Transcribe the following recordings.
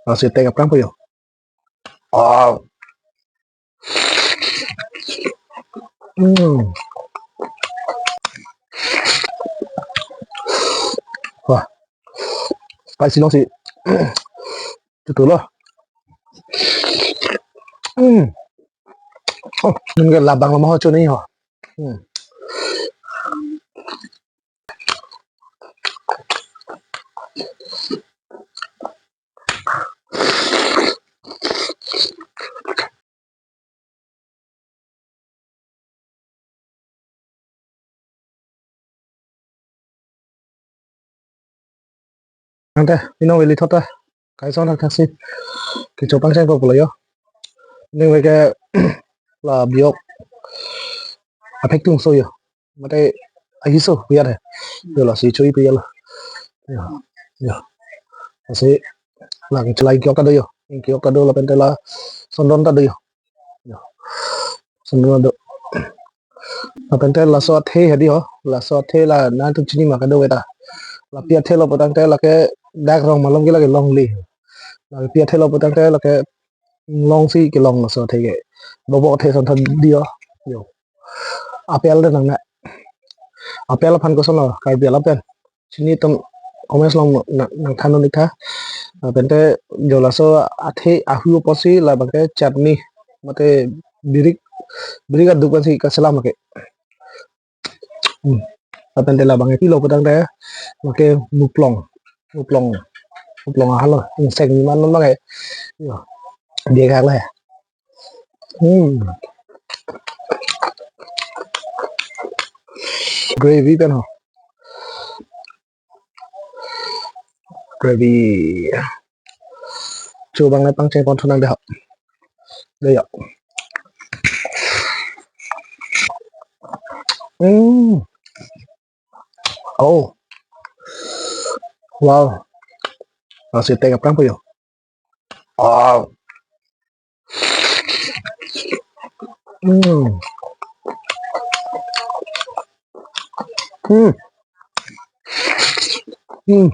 Nasi teh kapang po yun. Oh. Wah, spicy nong si. Betul loh. Oh, nhưng cái là bằng mà ho cho này hả? Ang te, ino wili thota. Cái son thằng taxi. Cái chỗ băng sen của lấy yo. Nhưng với cái là biok. Apek tung so yo. Mà đây ai so biar hai. Yo là si chui biar là. Yo. Yo. Asi là cái chelai kyo ka do yo. Kyo ka do là bên đây là sondon ta do yo. Yo. Sondon do. Là bên đây là so the hai đi ho. Là so the là na tu chini mà ka do ta. Là pia the lo bên đây là cái dag rong mà long cái là cái long li. Là pia the lo bên đây là cái long si cái long là so the cái. Bobo the son thân đi ho. Yo. Apel đó nang na. Apel phan ko son lo kai bia la pen. Chini tam omes long nang than nik tha. Bente jolaso athe ahu posi la bangke chutney mate birik birik adu kan si kasala make bente la bangke kilo padang de make muplong muplong muplong halo seng man man make dia khác là gravy pen ho gravy chu bang lai pang che pon thonang de ho đây ạ oh wow nasi teh kapang po yo oh mm. Mm. Mm.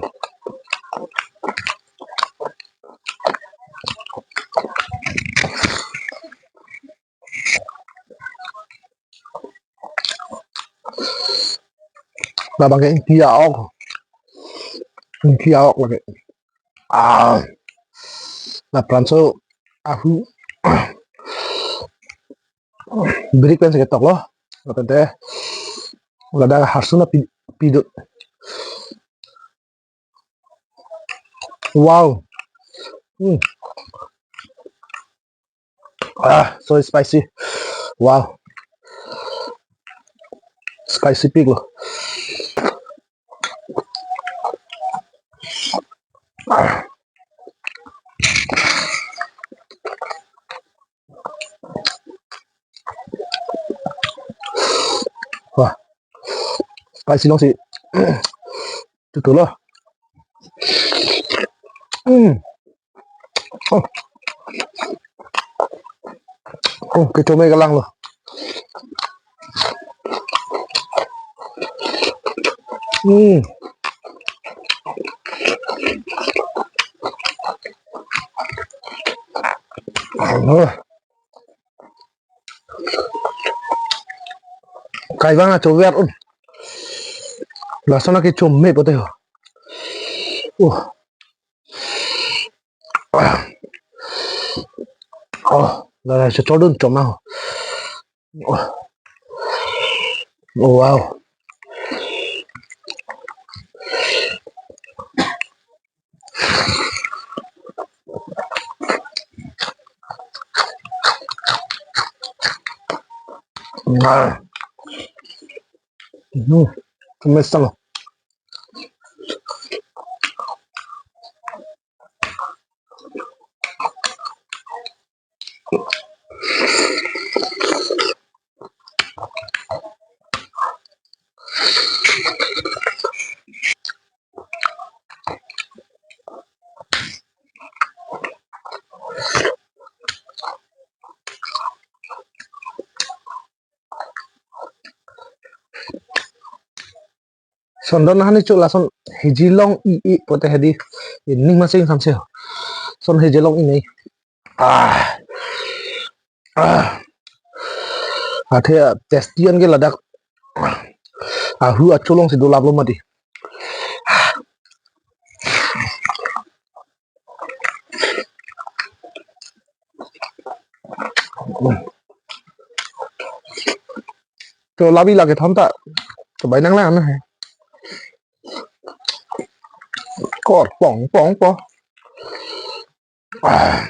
Là bằng cái kia ốc là cái là pranzo ahu birik pen sakit tok loh là tente là đang harsuna pido wow so spicy wow spicy pig loh wah spicy dong sih itu loh cái chỗ mê cái lăng loh cái vang là chỗ vẹt là sao nó cái chỗ mê bữa teo là chỗ đơn chỗ nào wow không biết sao sondon hani chu la son hijilong i pote hedi ning masing samse son hejelong ini. Ah, ah, thế testian cái là đặc hư cholong si dolap lo mati. Cho labi là cái thon ta, cho bài năng làm này. Cọt bỏng bỏng bỏng. À.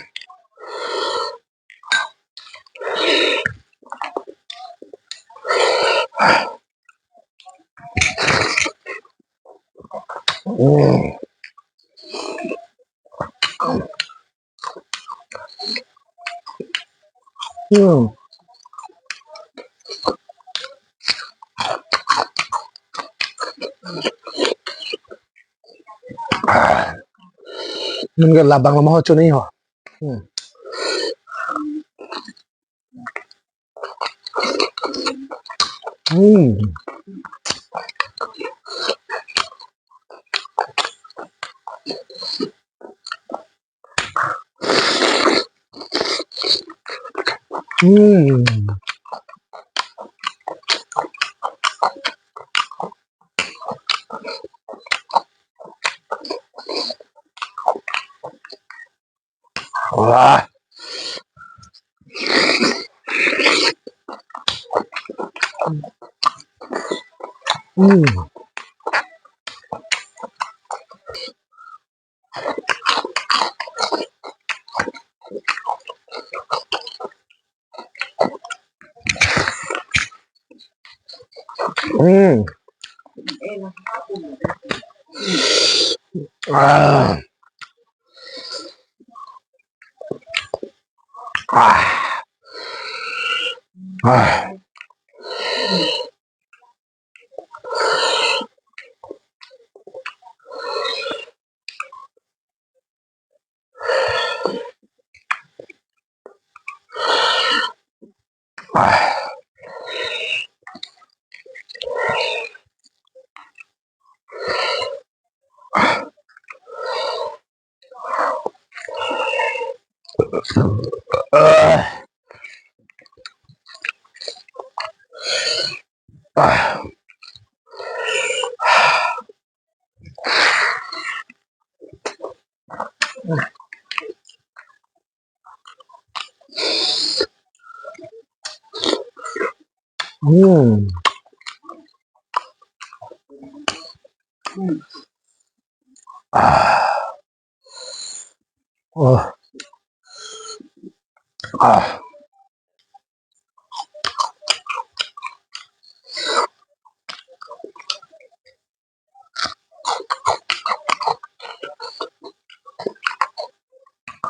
Mình cái labang mà ho cho này hả? Wah. Ah. Ah. Ah. Ah. Ah. Ah. Oh. Ah.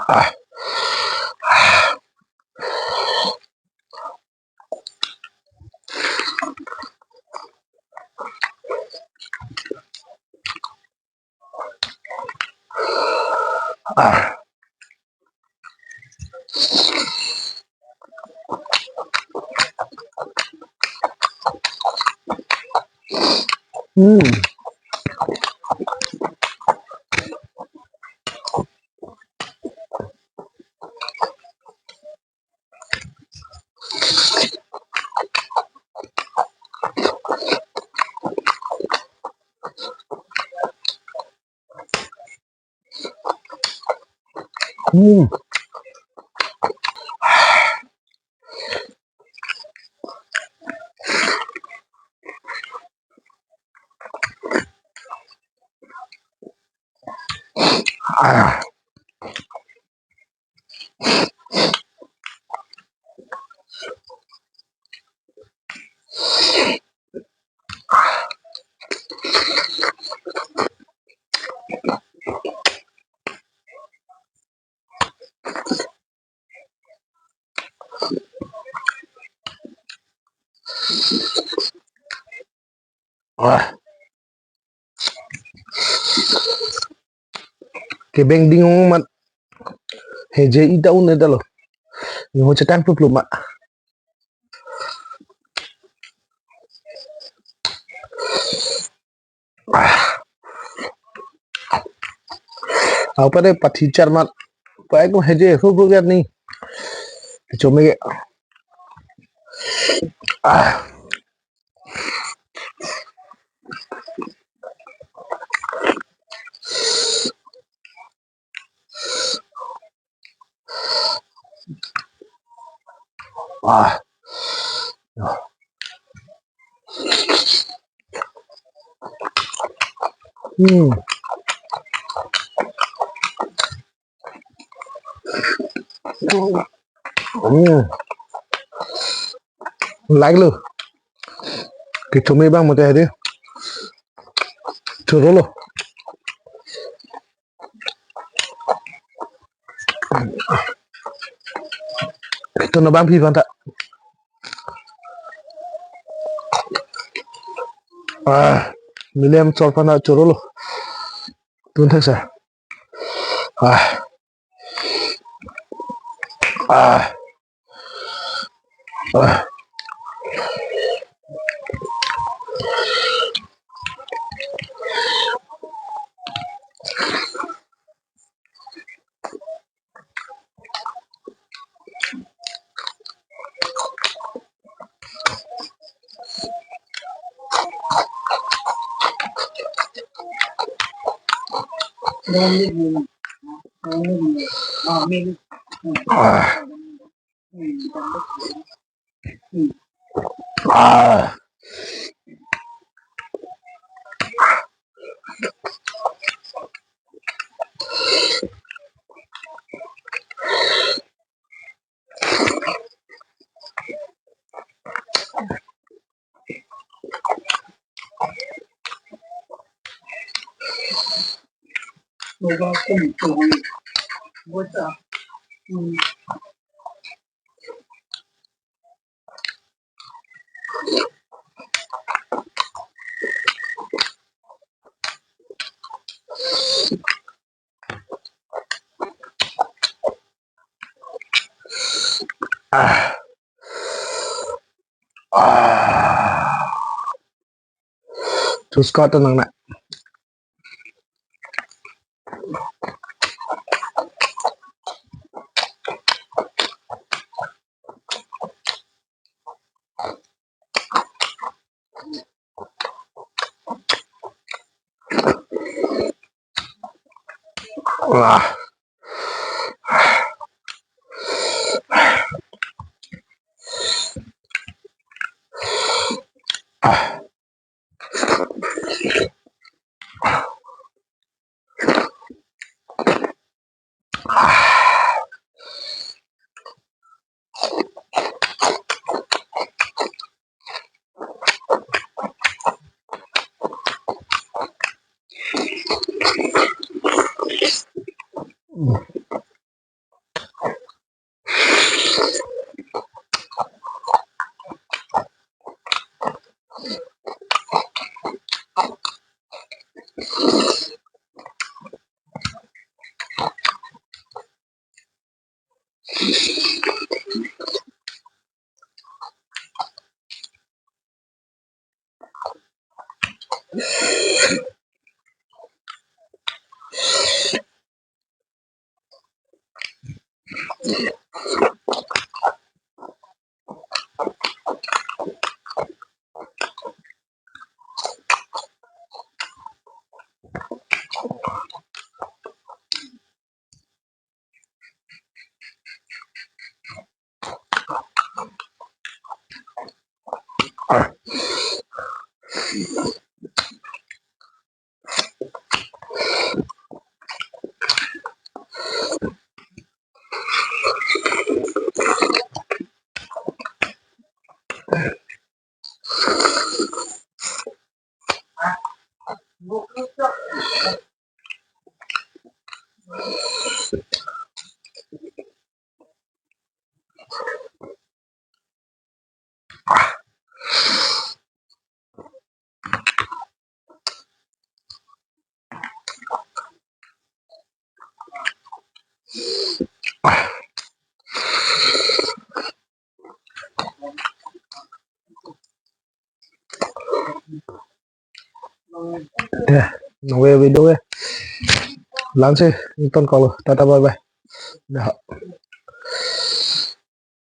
Ah. Ah. Ah. Ah. Cái bên đinh mà heje ida un ida lo. Ni ho cetan pelum mak. Ah. Apa deh pat hicar mat Phải cũng hay chứ, phút phút ghét đi. Chúng mình à, à, ừ, ừ, like luôn. Cái chúng mình bằng một cái đi, churro luôn. Itu no bang phi vanta. À, mình em cho phần nào churro luôn. Tuân thắc sao? À, à, à, à, à, à, à. Chú Scott tenang nak. Wah, ah, ah. Yeah, nunggu video ya. Langsung nonton kalau tata bye bye. Nah,